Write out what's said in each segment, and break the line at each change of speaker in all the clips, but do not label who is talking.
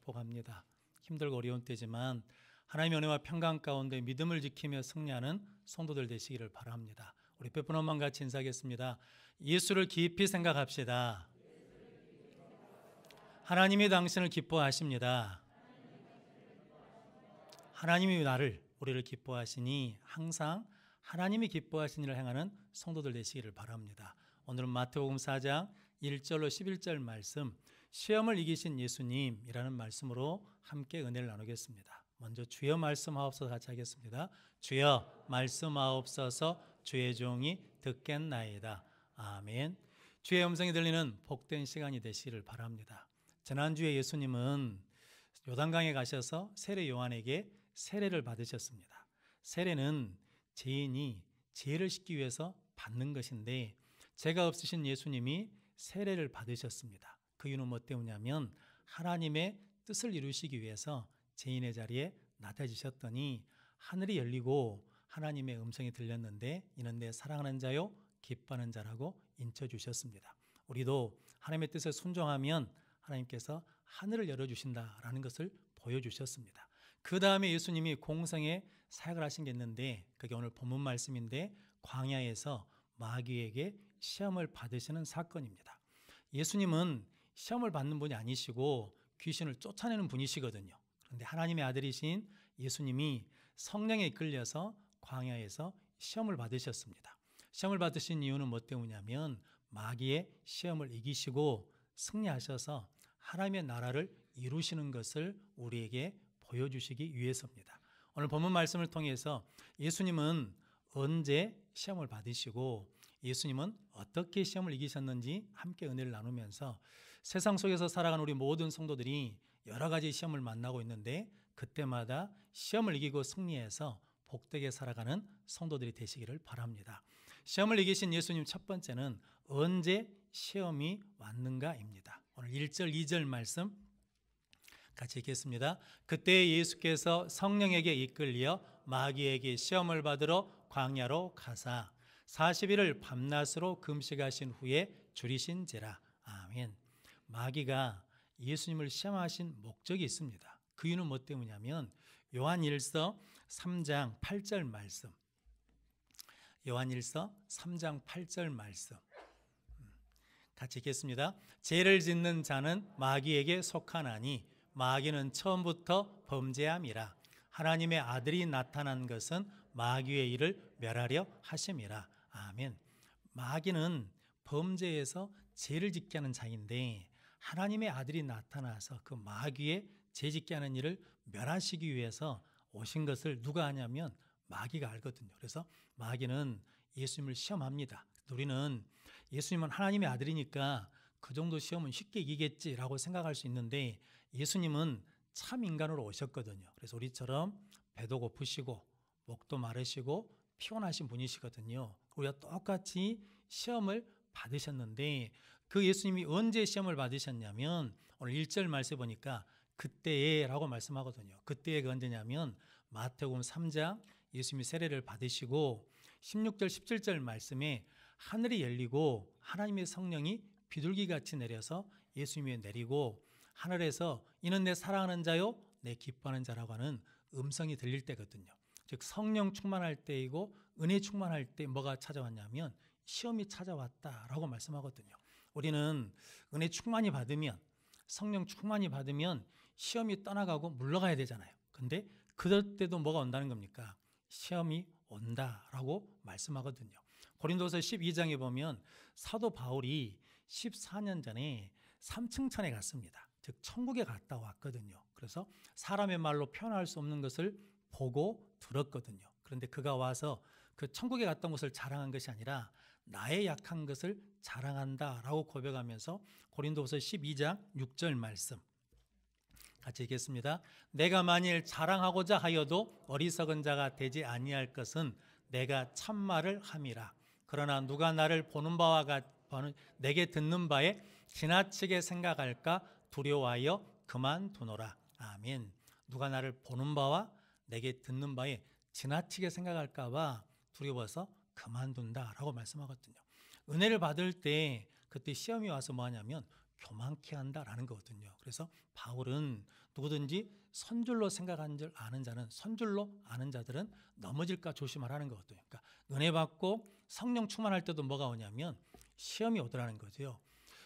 축복합니다. 힘들고 어려운 때지만 하나님의 은혜와 평강 가운데 믿음을 지키며 승리하는 성도들 되시기를 바랍니다. 우리 베푼 엄마 같이 인사하겠습니다. 예수를 깊이 생각합시다. 하나님이 당신을 기뻐하십니다. 하나님이 우리를 기뻐하시니 항상 하나님이 기뻐하신 일을 행하는 성도들 되시기를 바랍니다. 오늘은 마태복음 4장 1절로 11절 말씀, 시험을 이기신 예수님이라는 말씀으로 함께 은혜를 나누겠습니다. 먼저 주여 말씀하옵소서 같이 하겠습니다. 주여 말씀하옵소서, 주의 종이 듣겠나이다. 아멘. 주의 음성이 들리는 복된 시간이 되시기를 바랍니다. 지난주에 예수님은 요단강에 가셔서 세례 요한에게 세례를 받으셨습니다. 세례는 죄인이 죄를 씻기 위해서 받는 것인데 죄가 없으신 예수님이 세례를 받으셨습니다. 그 이유는 뭐 때문이냐면 하나님의 뜻을 이루시기 위해서 죄인의 자리에 나타지셨더니 하늘이 열리고 하나님의 음성이 들렸는데 이는 내 사랑하는 자요 기뻐하는 자라고 인쳐주셨습니다. 우리도 하나님의 뜻에 순종하면 하나님께서 하늘을 열어주신다라는 것을 보여주셨습니다. 그 다음에 예수님이 공생에 사역을 하신 게 있는데 그게 오늘 본문 말씀인데 광야에서 마귀에게 시험을 받으시는 사건입니다. 예수님은 시험을 받는 분이 아니시고 귀신을 쫓아내는 분이시거든요. 그런데 하나님의 아들이신 예수님이 성령에 이끌려서 광야에서 시험을 받으셨습니다. 시험을 받으신 이유는 뭐 때문이냐면 마귀의 시험을 이기시고 승리하셔서 하나님의 나라를 이루시는 것을 우리에게 보여주시기 위해서입니다. 오늘 본문 말씀을 통해서 예수님은 언제 시험을 받으시고 예수님은 어떻게 시험을 이기셨는지 함께 은혜를 나누면서 세상 속에서 살아가는 우리 모든 성도들이 여러 가지 시험을 만나고 있는데 그때마다 시험을 이기고 승리해서 복되게 살아가는 성도들이 되시기를 바랍니다. 시험을 이기신 예수님 첫 번째는 언제 시험이 왔는가입니다. 오늘 1절 2절 말씀 같이 읽겠습니다. 그때 예수께서 성령에게 이끌려 마귀에게 시험을 받으러 광야로 가사 40일을 밤낮으로 금식하신 후에 줄이신지라. 아멘. 마귀가 예수님을 시험하신 목적이 있습니다. 그 이유는 뭐 때문이냐면 요한일서 3장 8절 말씀, 요한일서 3장 8절 말씀 같이 읽겠습니다. 죄를 짓는 자는 마귀에게 속하나니 마귀는 처음부터 범죄함이라. 하나님의 아들이 나타난 것은 마귀의 일을 멸하려 하심이라. 아멘. 마귀는 범죄에서 죄를 짓게 하는 자인데 하나님의 아들이 나타나서 그 마귀의 죄 짓게 하는 일을 멸하시기 위해서 오신 것을 누가 아냐면 마귀가 알거든요. 그래서 마귀는 예수님을 시험합니다. 우리는 예수님은 하나님의 아들이니까 그 정도 시험은 쉽게 이기겠지라고 생각할 수 있는데 예수님은 참 인간으로 오셨거든요. 그래서 우리처럼 배도 고프시고 목도 마르시고 피곤하신 분이시거든요. 우리가 똑같이 시험을 받으셨는데 그 예수님이 언제 시험을 받으셨냐면 오늘 1절 말씀에 보니까 그때에 라고 말씀하거든요. 그때가 언제냐면 마태복음 3장 예수님이 세례를 받으시고 16절 17절 말씀에 하늘이 열리고 하나님의 성령이 비둘기같이 내려서 예수님이 내리고 하늘에서 이는 내 사랑하는 자요 내 기뻐하는 자라고 하는 음성이 들릴 때거든요. 즉 성령 충만할 때이고 은혜 충만할 때 뭐가 찾아왔냐면 시험이 찾아왔다라고 말씀하거든요. 우리는 은혜 충만히 받으면 성령 충만히 받으면 시험이 떠나가고 물러가야 되잖아요. 근데 그럴 때도 뭐가 온다는 겁니까? 시험이 온다라고 말씀하거든요. 고린도서 12장에 보면 사도 바울이 14년 전에 3층천에 갔습니다. 즉 천국에 갔다 왔거든요. 그래서 사람의 말로 표현할 수 없는 것을 보고 들었거든요. 그런데 그가 와서 그 천국에 갔던 것을 자랑한 것이 아니라 나의 약한 것을 자랑한다라고 고백하면서 고린도서 12장 6절 말씀 같이 읽겠습니다. 내가 만일 자랑하고자 하여도 어리석은 자가 되지 아니할 것은 내가 참말을 함이라. 그러나 누가 나를 보는 바와 내게 듣는 바에 지나치게 생각할까 두려워하여 그만두노라. 아멘. 누가 나를 보는 바와 내게 듣는 바에 지나치게 생각할까 봐 두려워서 그만둔다라고 말씀하거든요. 은혜를 받을 때 그때 시험이 와서 뭐 하냐면 교만케 한다라는 거거든요. 그래서 바울은 누구든지 선줄로 생각하는 줄 아는 자는, 선줄로 아는 자들은 넘어질까 조심하라는 거거든요. 그러니까 은혜 받고 성령 충만할 때도 뭐가 오냐면 시험이 오더라는 거죠.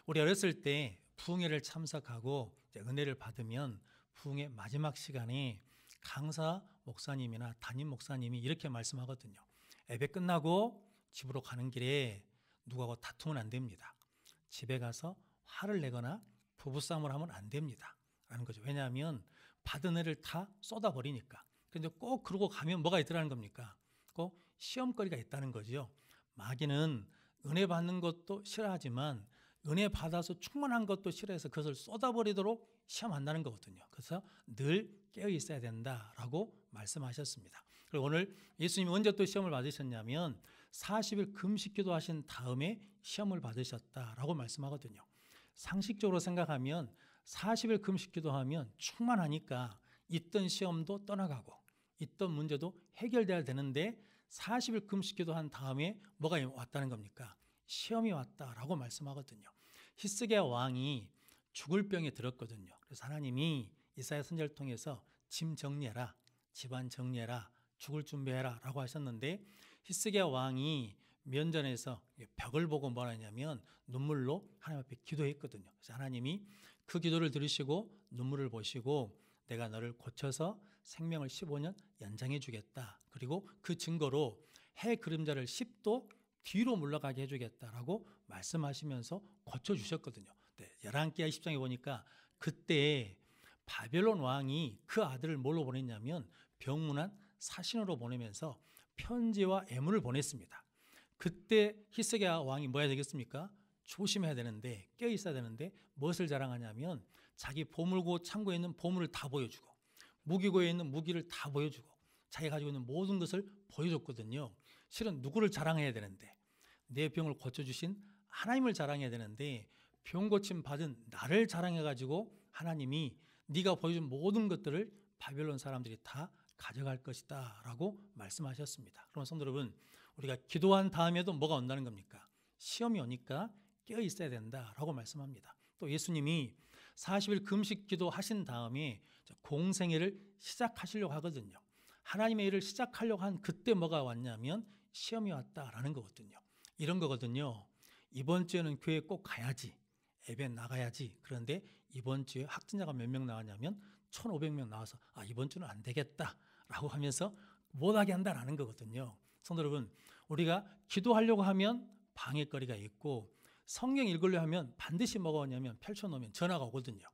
우리 어렸을 때 부흥회를 참석하고 이제 은혜를 받으면 부흥회 마지막 시간에 강사 목사님이나 담임 목사님이 이렇게 말씀하거든요. 예배 끝나고 집으로 가는 길에 누구하고 다투면 안 됩니다. 집에 가서 화를 내거나 부부싸움을 하면 안 됩니다 라는 거죠. 왜냐하면 받은 은혜를 다 쏟아버리니까. 그런데 꼭 그러고 가면 뭐가 있더라는 겁니까? 꼭 시험거리가 있다는 거죠. 마귀는 은혜 받는 것도 싫어하지만 은혜 받아서 충만한 것도 싫어해서 그것을 쏟아버리도록 시험한다는 거거든요. 그래서 늘 깨어 있어야 된다라고 말씀하셨습니다. 그리고 오늘 예수님이 언제 또 시험을 받으셨냐면 40일 금식 기도하신 다음에 시험을 받으셨다라고 말씀하거든요. 상식적으로 생각하면 40일 금식 기도하면 충만하니까 있던 시험도 떠나가고 있던 문제도 해결돼야 되는데 40일 금식 기도한 다음에 뭐가 왔다는 겁니까? 시험이 왔다라고 말씀하거든요. 히스기야 왕이 죽을 병에 들었거든요. 그래서 하나님이 이사야 선지자를 통해서 짐 정리해라, 집안 정리해라, 죽을 준비해라 라고 하셨는데 히스기야 왕이 면전에서 벽을 보고 뭐라 했냐면 눈물로 하나님 앞에 기도했거든요. 그래서 하나님이 그 기도를 들으시고 눈물을 보시고 내가 너를 고쳐서 생명을 15년 연장해 주겠다. 그리고 그 증거로 해 그림자를 10도 뒤로 물러가게 해주겠다라고 말씀하시면서 고쳐주셨거든요. 네, 열왕기하 10장에 보니까 그때 바벨론 왕이 그 아들을 뭘로 보냈냐면 병문안 사신으로 보내면서 편지와 애물을 보냈습니다. 그때 히스기야 왕이 뭐 해야 되겠습니까? 조심해야 되는데, 깨어 있어야 되는데 무엇을 자랑하냐면 자기 보물고 창고에 있는 보물을 다 보여주고 무기고에 있는 무기를 다 보여주고 자기가 가지고 있는 모든 것을 보여줬거든요. 실은 누구를 자랑해야 되는데 내 병을 고쳐주신 하나님을 자랑해야 되는데 병 고침 받은 나를 자랑해가지고 하나님이 네가 보여준 모든 것들을 바벨론 사람들이 다 가져갈 것이다 라고 말씀하셨습니다. 그럼 성도 여러분, 우리가 기도한 다음에도 뭐가 온다는 겁니까? 시험이 오니까 깨어 있어야 된다라고 말씀합니다. 또 예수님이 40일 금식 기도하신 다음에 공생애를 시작하시려고 하거든요. 하나님의 일을 시작하려고 한 그때 뭐가 왔냐면 시험이 왔다라는 거거든요. 이런 거거든요. 이번 주에는 교회 꼭 가야지, 예배 나가야지. 그런데 이번 주에 확진자가 몇 명 나왔냐면 1,500명 나와서 이번 주는 안 되겠다라고 하면서 못하게 한다라는 거거든요. 성도 여러분, 우리가 기도하려고 하면 방해거리가 있고 성경 읽으려 하면 반드시 뭐가 오냐면 펼쳐놓으면 전화가 오거든요.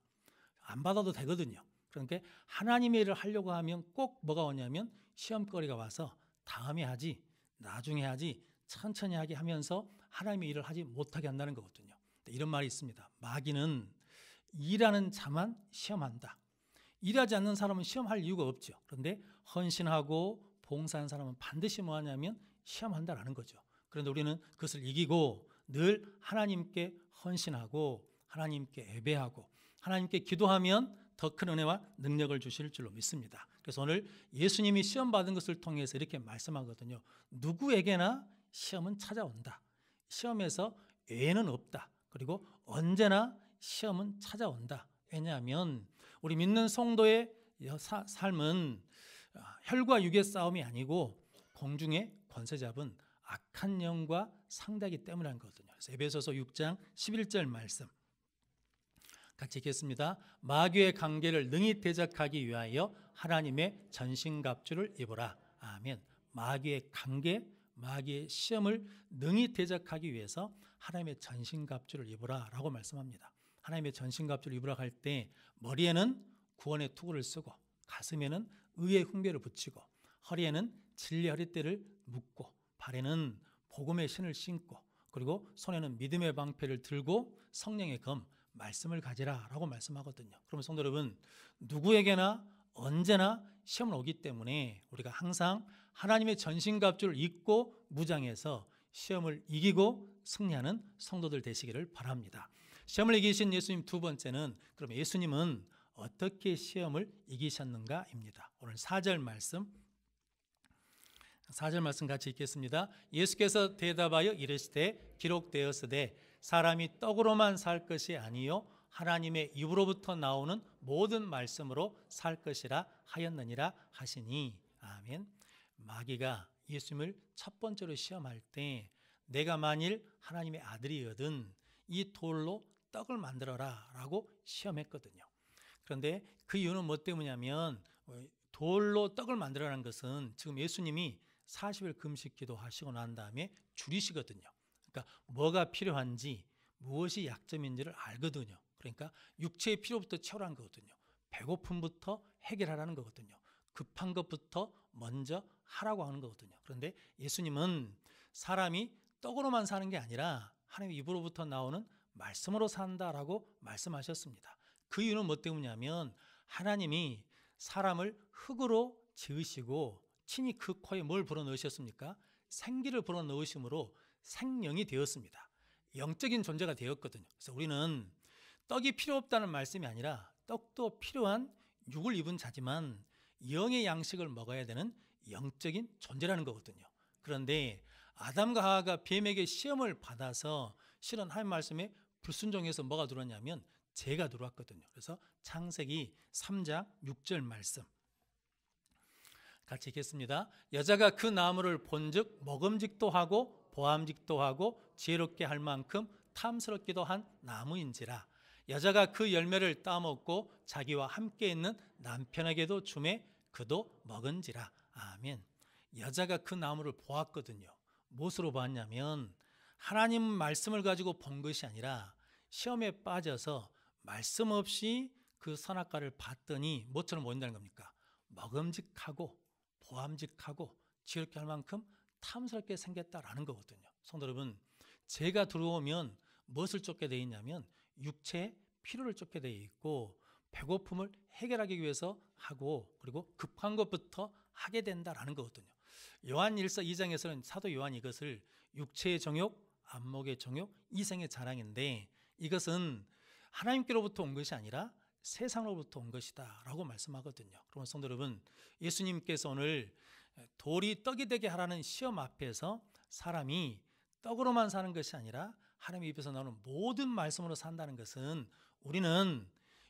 안 받아도 되거든요. 그러니까 하나님의 일을 하려고 하면 꼭 뭐가 오냐면 시험거리가 와서 다음에 하지, 나중에 하지, 천천히 하게 하면서 하나님의 일을 하지 못하게 한다는 거거든요. 이런 말이 있습니다. 마귀는 일하는 자만 시험한다. 일하지 않는 사람은 시험할 이유가 없죠. 그런데 헌신하고 봉사하는 사람은 반드시 뭐 하냐면 시험한다라는 거죠. 그런데 우리는 그것을 이기고 늘 하나님께 헌신하고 하나님께 예배하고 하나님께 기도하면 더 큰 은혜와 능력을 주실 줄로 믿습니다. 그래서 오늘 예수님이 시험 받은 것을 통해서 이렇게 말씀하거든요. 누구에게나 시험은 찾아온다. 시험에서 예외는 없다. 그리고 언제나 시험은 찾아온다. 왜냐하면 우리 믿는 성도의 삶은 혈과 육의 싸움이 아니고 공중의 권세 잡은 악한 영과 상대하기 때문이라는 거거든요. 그래서 에베소서 6장 11절 말씀 같이 읽겠습니다. 마귀의 관계를 능히 대적하기 위하여 하나님의 전신갑주를 입으라. 아멘. 마귀의 관계, 마귀의 시험을 능히 대적하기 위해서 하나님의 전신갑주를 입으라 라고 말씀합니다. 하나님의 전신갑주를 입으라 할 때 머리에는 구원의 투구를 쓰고 가슴에는 의의 흉배를 붙이고 허리에는 진리의 허리띠를 묶고 발에는 복음의 신을 신고 그리고 손에는 믿음의 방패를 들고 성령의 검 말씀을 가지라 라고 말씀하거든요. 그러면 성도 여러분, 누구에게나 언제나 시험은 오기 때문에 우리가 항상 하나님의 전신갑주를 입고 무장해서 시험을 이기고 승리하는 성도들 되시기를 바랍니다. 시험을 이기신 예수님 두 번째는 그럼 예수님은 어떻게 시험을 이기셨는가입니다. 오늘 4절 말씀 같이 읽겠습니다. 예수께서 대답하여 이르시되 기록되었으되 사람이 떡으로만 살 것이 아니요 하나님의 입으로부터 나오는 모든 말씀으로 살 것이라 하였느니라 하시니. 아멘. 마귀가 예수님을 첫 번째로 시험할 때 내가 만일 하나님의 아들이거든 이 돌로 떡을 만들어라 라고 시험했거든요. 그런데 그 이유는 뭐 때문이냐면 돌로 떡을 만들어라는 것은 지금 예수님이 40일 금식 기도하시고 난 다음에 줄이시거든요. 그러니까 뭐가 필요한지 무엇이 약점인지를 알거든요. 그러니까 육체의 필요부터 채우라는 거거든요. 배고픔부터 해결하라는 거거든요. 급한 것부터 먼저 하라고 하는 거거든요. 그런데 예수님은 사람이 떡으로만 사는 게 아니라 하나님의 입으로부터 나오는 말씀으로 산다라고 말씀하셨습니다. 그 이유는 뭐 때문이냐면 하나님이 사람을 흙으로 지으시고 친히 그 코에 뭘 불어넣으셨습니까? 생기를 불어넣으심으로 생명이 되었습니다. 영적인 존재가 되었거든요. 그래서 우리는 떡이 필요 없다는 말씀이 아니라 떡도 필요한 육을 입은 자지만 영의 양식을 먹어야 되는 영적인 존재라는 거거든요. 그런데 아담과 하와가 뱀에게 시험을 받아서 실은 하나님 말씀에 불순종해서 뭐가 들어왔냐면 죄가 들어왔거든요. 그래서 창세기 3장 6절 말씀 같이 읽겠습니다. 여자가 그 나무를 본즉 먹음직도 하고 보암직도 하고 지혜롭게 할 만큼 탐스럽기도 한 나무인지라. 여자가 그 열매를 따먹고 자기와 함께 있는 남편에게도 주매 그도 먹은지라. 아멘. 여자가 그 나무를 보았거든요. 무엇으로 보았냐면 하나님 말씀을 가지고 본 것이 아니라 시험에 빠져서 말씀 없이 그 선악과를 봤더니 뭐처럼 보인다는 겁니까? 먹음직하고 보암직하고 지혜롭게 할 만큼 탐스럽게 생겼다라는 거거든요. 성도 여러분, 죄가 들어오면 무엇을 쫓게 되어 있냐면 육체의 필요를 쫓게 되어 있고 배고픔을 해결하기 위해서 하고 그리고 급한 것부터 하게 된다라는 거거든요. 요한 1서 2장에서는 사도 요한이 이것을 육체의 정욕, 안목의 정욕, 이생의 자랑인데 이것은 하나님께로부터 온 것이 아니라 세상으로부터 온 것이다 라고 말씀하거든요. 그러면 성도 여러분, 예수님께서 오늘 돌이 떡이 되게 하라는 시험 앞에서 사람이 떡으로만 사는 것이 아니라 하나님의 입에서 나오는 모든 말씀으로 산다는 것은 우리는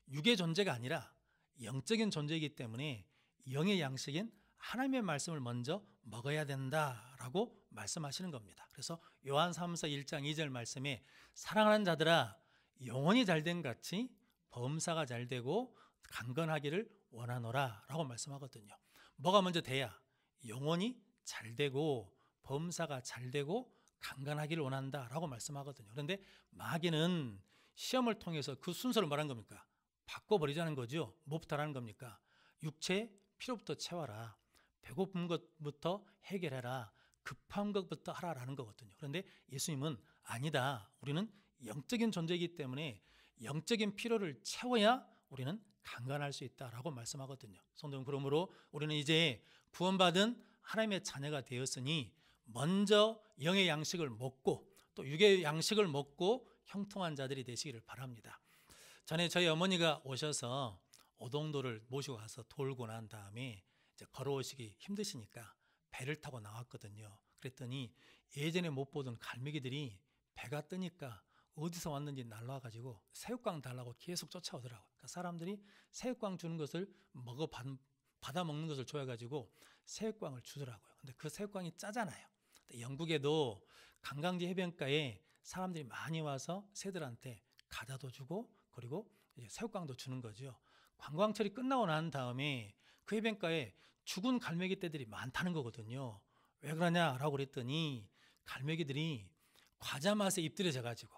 육의 존재가 아니라 영적인 존재이기 때문에 영의 양식인 하나님의 말씀을 먼저 먹어야 된다라고 말씀하시는 겁니다. 그래서 요한 3서 1장 2절 말씀에 사랑하는 자들아 영혼이 잘된 같이 범사가 잘되고 강건하기를 원하노라 라고 말씀하거든요. 뭐가 먼저 돼야 영혼이 잘되고 범사가 잘되고 강건하기를 원한다라고 말씀하거든요. 그런데 마귀는 시험을 통해서 그 순서를 말한 겁니까? 바꿔버리자는 거죠. 뭐부터 하라는 겁니까? 육체의 필요부터 채워라. 배고픈 것부터 해결해라. 급한 것부터 하라라는 거거든요. 그런데 예수님은 아니다. 우리는 영적인 존재이기 때문에 영적인 필요를 채워야 우리는 강건할 수 있다라고 말씀하거든요. 성도 여러분, 그러므로 우리는 이제 구원받은 하나님의 자녀가 되었으니 먼저 영의 양식을 먹고 또 육의 양식을 먹고 형통한 자들이 되시기를 바랍니다. 전에 저희 어머니가 오셔서 오동도를 모시고 가서 돌고 난 다음에 이제 걸어오시기 힘드시니까 배를 타고 나왔거든요. 그랬더니 예전에 못 보던 갈매기들이 배가 뜨니까 어디서 왔는지 날라와가지고 새우깡 달라고 계속 쫓아오더라고요. 그러니까 사람들이 새우깡 주는 것을 받아 먹는 것을 좋아해가지고 새우깡을 주더라고요. 근데 그 새우깡이 짜잖아요. 영국에도 관광지 해변가에 사람들이 많이 와서 새들한테 과자도 주고 그리고 이제 새우깡도 주는 거죠. 관광철이 끝나고 난 다음에 그 해변가에 죽은 갈매기 떼들이 많다는 거거든요. 왜 그러냐라고 그랬더니 갈매기들이 과자 맛에 입들여져가지고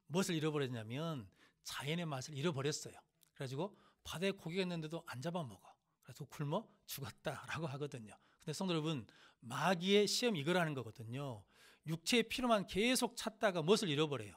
무엇을 잃어버렸냐면 자연의 맛을 잃어버렸어요. 그래가지고 바다에 고기가 있는데도 안 잡아먹어. 그래서 굶어 죽었다라고 하거든요. 근데 성도 여러분, 마귀의 시험이 이거라는 거거든요. 육체의 필요만 계속 찾다가 무엇을 잃어버려요?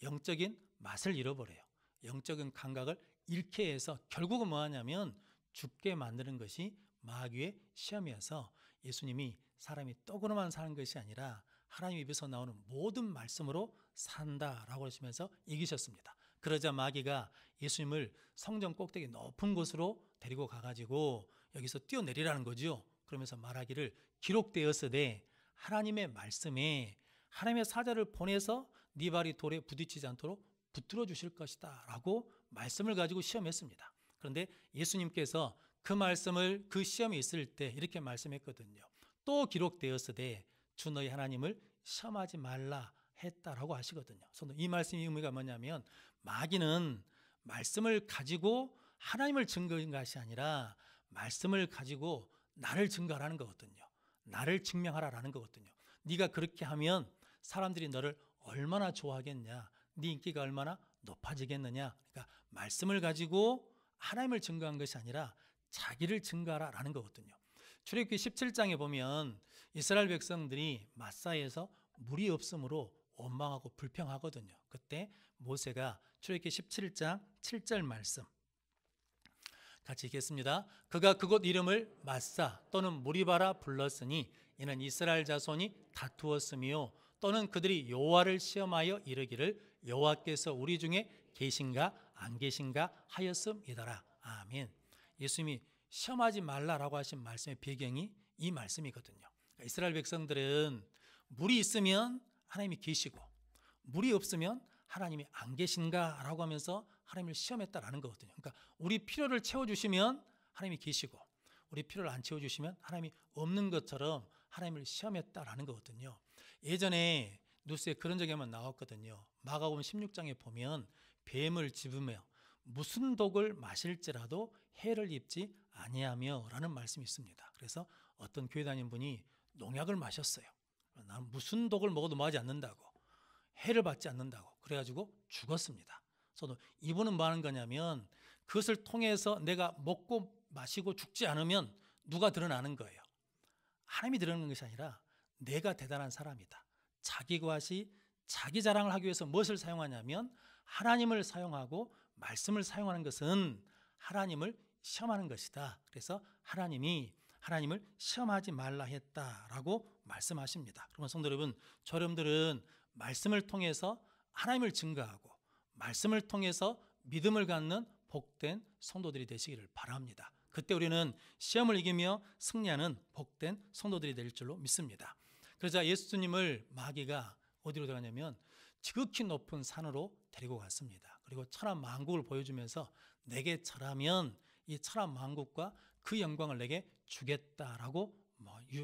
영적인 맛을 잃어버려요. 영적인 감각을 잃게 해서 결국은 뭐하냐면 죽게 만드는 것이 마귀의 시험이어서 예수님이 사람이 떡으로만 사는 것이 아니라 하나님 입에서 나오는 모든 말씀으로 산다라고 하시면서 이기셨습니다. 그러자 마귀가 예수님을 성전 꼭대기 높은 곳으로 데리고 가가지고 여기서 뛰어내리라는 거죠. 그러면서 말하기를 기록되었으되 하나님의 말씀에 하나님의 사자를 보내서 네 발이 돌에 부딪히지 않도록 붙들어 주실 것이다 라고 말씀을 가지고 시험했습니다. 그런데 예수님께서 그 말씀을 그 시험이 있을 때 이렇게 말씀했거든요. 또 기록되었으되 주 너희 하나님을 시험하지 말라 했다라고 하시거든요. 이 말씀의 의미가 뭐냐면 마귀는 말씀을 가지고 하나님을 증거한 것이 아니라 말씀을 가지고 나를 증거하라는 거거든요. 나를 증명하라라는 거거든요. 네가 그렇게 하면 사람들이 너를 얼마나 좋아하겠냐, 네 인기가 얼마나 높아지겠느냐. 그러니까 말씀을 가지고 하나님을 증거한 것이 아니라 자기를 증거하라라는 거거든요. 출애굽기 17장에 보면 이스라엘 백성들이 마사에서 물이 없으므로 원망하고 불평하거든요. 그때 모세가 출애굽기 17장 7절 말씀 같이 읽겠습니다. 그가 그곳 이름을 마사 또는 무리바라 불렀으니 이는 이스라엘 자손이 다투었으며 또는 그들이 여호와를 시험하여 이르기를 여호와께서 우리 중에 계신가 안 계신가 하였음이더라. 아멘. 예수님이 시험하지 말라라고 하신 말씀의 배경이 이 말씀이거든요. 그러니까 이스라엘 백성들은 물이 있으면 하나님이 계시고 물이 없으면 하나님이 안 계신가라고 하면서 하나님을 시험했다라는 거거든요. 그러니까 우리 필요를 채워주시면 하나님이 계시고 우리 필요를 안 채워주시면 하나님이 없는 것처럼 하나님을 시험했다라는 거거든요. 예전에 뉴스에 그런 적이 한번 나왔거든요. 마가복음 16장에 보면 뱀을 집으며 무슨 독을 마실지라도 해를 입지 아니하며 라는 말씀이 있습니다. 그래서 어떤 교회 다니는 분이 농약을 마셨어요. 나는 무슨 독을 먹어도 뭐하지 않는다고, 해를 받지 않는다고 그래가지고 죽었습니다. 그래서 이분은 뭐 하는 거냐면 그것을 통해서 내가 먹고 마시고 죽지 않으면 누가 드러나는 거예요. 하나님이 드러나는 것이 아니라 내가 대단한 사람이다. 자기 과시, 자기 자랑을 하기 위해서 무엇을 사용하냐면 하나님을 사용하고 말씀을 사용하는 것은 하나님을 시험하는 것이다. 그래서 하나님이 하나님을 시험하지 말라 했다라고 말씀하십니다. 그러면 성도 여러분, 저 여러분들은 말씀을 통해서 하나님을 증거하고 말씀을 통해서 믿음을 갖는 복된 성도들이 되시기를 바랍니다. 그때 우리는 시험을 이기며 승리하는 복된 성도들이 될 줄로 믿습니다. 그러자 예수님을 마귀가 어디로 들어가냐면 지극히 높은 산으로 데리고 갔습니다. 그리고 천한 만국을 보여주면서 내게 절하면 이 천한 만국과 그 영광을 내게 주겠다라고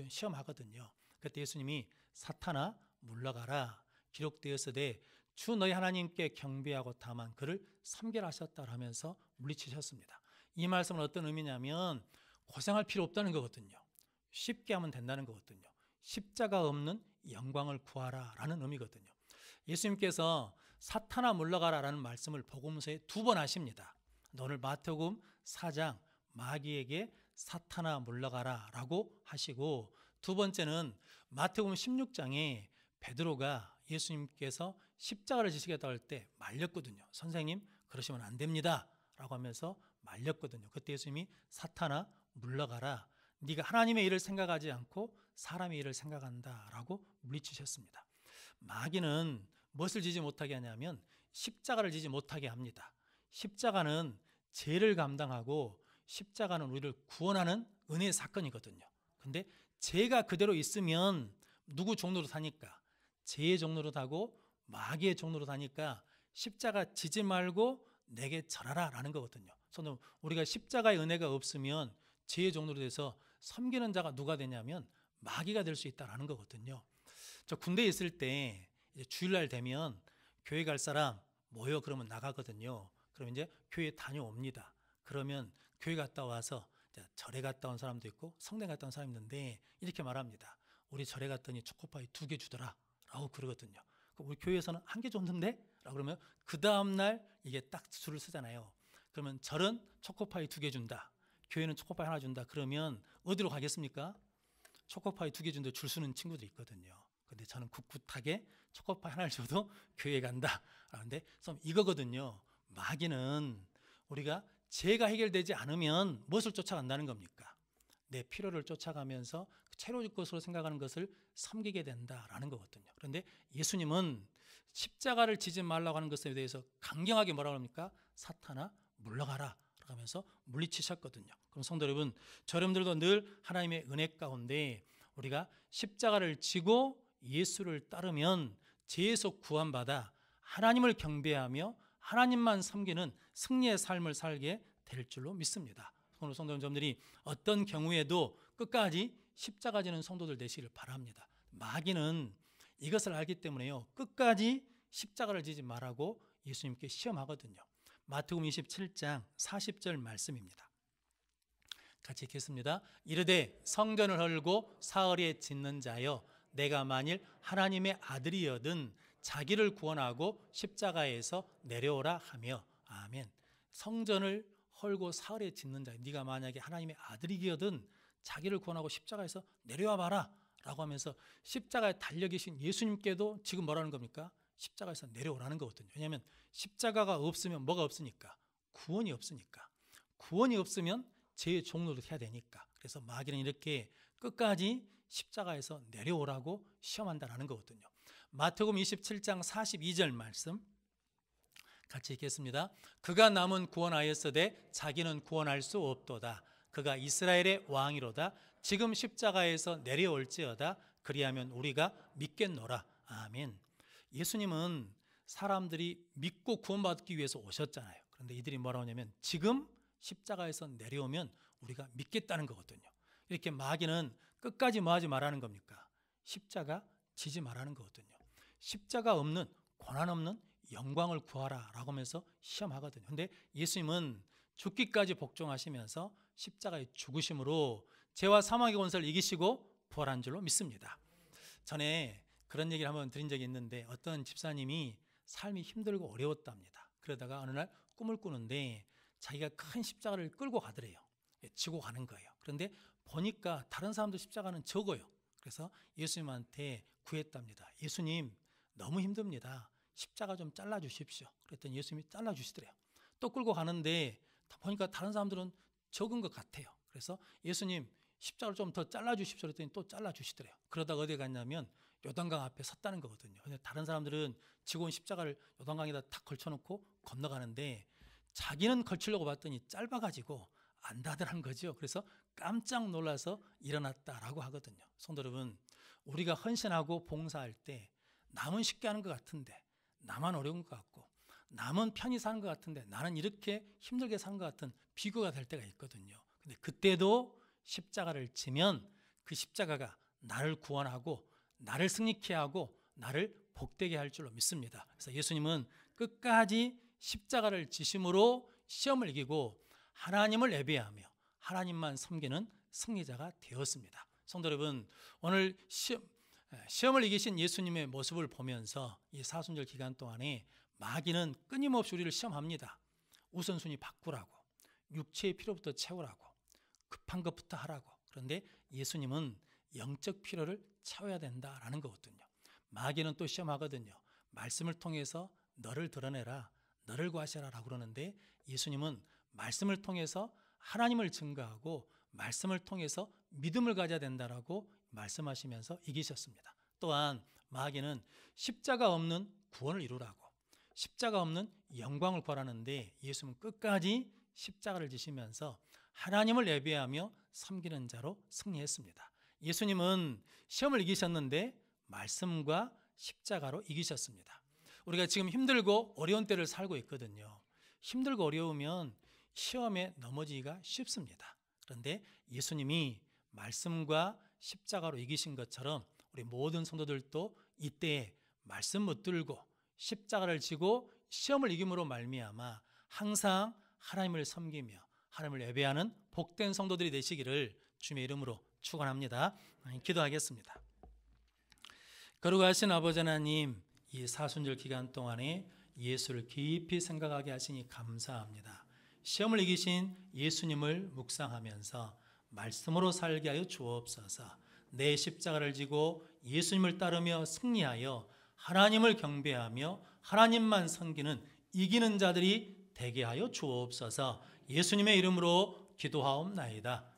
시험하거든요. 그때 예수님이 사탄아 물러가라 기록되었으되 주 너희 하나님께 경배하고 다만 그를 섬기라 하셨다 하면서 물리치셨습니다. 이 말씀은 어떤 의미냐면 고생할 필요 없다는 거거든요. 쉽게 하면 된다는 거거든요. 십자가 없는 영광을 구하라 라는 의미거든요. 예수님께서 사탄아 물러가라 라는 말씀을 복음서에 2번 하십니다. 오늘 마태복음 4장 마귀에게 사탄아 물러가라 라고 하시고, 두 번째는 마태복음 16장에 베드로가 예수님께서 십자가를 지시겠다고 할 때 말렸거든요. 선생님 그러시면 안 됩니다 라고 하면서 말렸거든요. 그때 예수님이 사탄아 물러가라, 네가 하나님의 일을 생각하지 않고 사람의 일을 생각한다 라고 물리치셨습니다. 마귀는 무엇을 지지 못하게 하냐면 십자가를 지지 못하게 합니다. 십자가는 죄를 감당하고 십자가는 우리를 구원하는 은혜의 사건이거든요. 근데 죄가 그대로 있으면 누구 종로로 사니까? 죄의 종로로 타고 마귀의 종로로 다니까 십자가 지지 말고 내게 절하라 라는 거거든요. 그래서 우리가 십자가의 은혜가 없으면 죄의 종로로 돼서 섬기는 자가 누가 되냐면 마귀가 될 수 있다라는 거거든요. 저 군대에 있을 때 이제 주일날 되면 교회 갈 사람 모여 그러면 나가거든요. 그럼 이제 교회 다녀옵니다. 그러면 교회 갔다 와서 절에 갔다 온 사람도 있고 성당 갔다 온 사람이 있는데 이렇게 말합니다. 우리 절에 갔더니 초코파이 2개 주더라 라고 그러거든요. 우리 교회에서는 1개 줬는데? 라고 그러면 그 다음날 이게 딱 줄을 서잖아요. 그러면 절은 초코파이 2개 준다, 교회는 초코파이 1 준다. 그러면 어디로 가겠습니까? 초코파이 2개 준다 줄 서는 친구들이 있거든요. 근데 저는 꿋꿋하게 초코파이 1를 줘도 교회 간다. 그런데 이거거든요. 마귀는 우리가 죄가 해결되지 않으면 무엇을 쫓아간다는 겁니까? 내 필요를 쫓아가면서 채로울 것으로 생각하는 것을 섬기게 된다라는 거거든요. 그런데 예수님은 십자가를 지지 말라고 하는 것에 대해서 강경하게 뭐라고 합니까? 사탄아 물러가라 하면서 물리치셨거든요. 그럼 성도 여러분, 저 여러분들도 늘 하나님의 은혜 가운데 우리가 십자가를 지고 예수를 따르면 죄에서 구원받아 하나님을 경배하며 하나님만 섬기는 승리의 삶을 살게 될 줄로 믿습니다. 오늘 성도님들이 어떤 경우에도 끝까지 십자가 지는 성도들 되시기를 바랍니다. 마귀는 이것을 알기 때문에요, 끝까지 십자가를 지지 말라고 예수님께 시험하거든요. 마태복음 27장 40절 말씀입니다. 같이 읽겠습니다. 이르되 성전을 헐고 사흘에 짓는 자여, 내가 만일 하나님의 아들이여든 자기를 구원하고 십자가에서 내려오라 하며. 아멘. 성전을 헐고 사흘에 짓는 자, 네가 만약에 하나님의 아들이거든 자기를 구원하고 십자가에서 내려와 봐라 라고 하면서 십자가에 달려 계신 예수님께도 지금 뭐라는 겁니까? 십자가에서 내려오라는 거거든요. 왜냐하면 십자가가 없으면 뭐가 없으니까? 구원이 없으니까. 구원이 없으면 죄의 종로를 해야 되니까. 그래서 마귀는 이렇게 끝까지 십자가에서 내려오라고 시험한다는 거거든요. 마태복음 27장 42절 말씀 같이 읽겠습니다. 그가 남은 구원하였으되 자기는 구원할 수 없도다. 그가 이스라엘의 왕이로다. 지금 십자가에서 내려올지어다. 그리하면 우리가 믿겠노라. 아멘. 예수님은 사람들이 믿고 구원받기 위해서 오셨잖아요. 그런데 이들이 뭐라고 하냐면 지금 십자가에서 내려오면 우리가 믿겠다는 거거든요. 이렇게 마귀는 끝까지 뭐 하지 말라는 겁니까? 십자가 지지 말라는 거거든요. 십자가 없는, 고난 없는 영광을 구하라 라고 하면서 시험하거든요. 그런데 예수님은 죽기까지 복종하시면서 십자가의 죽으심으로 죄와 사망의 권세를 이기시고 부활한 줄로 믿습니다. 전에 그런 얘기를 한번 드린 적이 있는데, 어떤 집사님이 삶이 힘들고 어려웠답니다. 그러다가 어느 날 꿈을 꾸는데 자기가 큰 십자가를 끌고 가더래요. 지고 가는 거예요. 그런데 보니까 다른 사람들 십자가는 적어요. 그래서 예수님한테 구했답니다. 예수님, 너무 힘듭니다. 십자가 좀 잘라주십시오. 그랬더니 예수님이 잘라주시더래요. 또 끌고 가는데 보니까 다른 사람들은 적은 것 같아요. 그래서 예수님, 십자가를 좀 더 잘라주십시오. 그랬더니 또 잘라주시더래요. 그러다가 어디 갔냐면 요단강 앞에 섰다는 거거든요. 근데 다른 사람들은 지고 온 십자가를 요단강에다 탁 걸쳐놓고 건너가는데 자기는 걸치려고 봤더니 짧아가지고 안 닿더라는 거죠. 그래서 깜짝 놀라서 일어났다라고 하거든요. 성도 여러분, 우리가 헌신하고 봉사할 때 남은 쉽게 하는 것 같은데 나만 어려운 것 같고, 남은 편히 사는 것 같은데 나는 이렇게 힘들게 사는 것 같은 비교가 될 때가 있거든요. 근데 그때도 십자가를 지면 그 십자가가 나를 구원하고 나를 승리케 하고 나를 복되게 할 줄로 믿습니다. 그래서 예수님은 끝까지 십자가를 지심으로 시험을 이기고 하나님을 예배하며 하나님만 섬기는 승리자가 되었습니다. 성도 여러분, 오늘 시험을 이기신 예수님의 모습을 보면서 이 사순절 기간 동안에 마귀는 끊임없이 우리를 시험합니다. 우선순위 바꾸라고, 육체의 필요부터 채우라고, 급한 것부터 하라고. 그런데 예수님은 영적 필요를 채워야 된다라는 거거든요. 마귀는 또 시험하거든요. 말씀을 통해서 너를 드러내라, 너를 구하시라라고 그러는데 예수님은 말씀을 통해서 하나님을 증거하고 말씀을 통해서 믿음을 가져야 된다라고 말씀하시면서 이기셨습니다. 또한 마귀는 십자가 없는 구원을 이루라고, 십자가 없는 영광을 구하라는데 예수님은 끝까지 십자가를 지시면서 하나님을 예배하며 섬기는 자로 승리했습니다. 예수님은 시험을 이기셨는데 말씀과 십자가로 이기셨습니다. 우리가 지금 힘들고 어려운 때를 살고 있거든요. 힘들고 어려우면 시험에 넘어지기가 쉽습니다. 그런데 예수님이 말씀과 십자가로 이기신 것처럼 우리 모든 성도들도 이때에 말씀 붙들고 십자가를 지고 시험을 이김으로 말미암아 항상 하나님을 섬기며 하나님을 예배하는 복된 성도들이 되시기를 주님의 이름으로 축원합니다. 기도하겠습니다. 거룩하신 아버지 하나님, 이 사순절 기간 동안에 예수를 깊이 생각하게 하시니 감사합니다. 시험을 이기신 예수님을 묵상하면서 말씀으로 살게 하여 주옵소서. 내 십자가를 지고 예수님을 따르며 승리하여 하나님을 경배하며 하나님만 섬기는 이기는 자들이 되게 하여 주옵소서. 예수님의 이름으로 기도하옵나이다.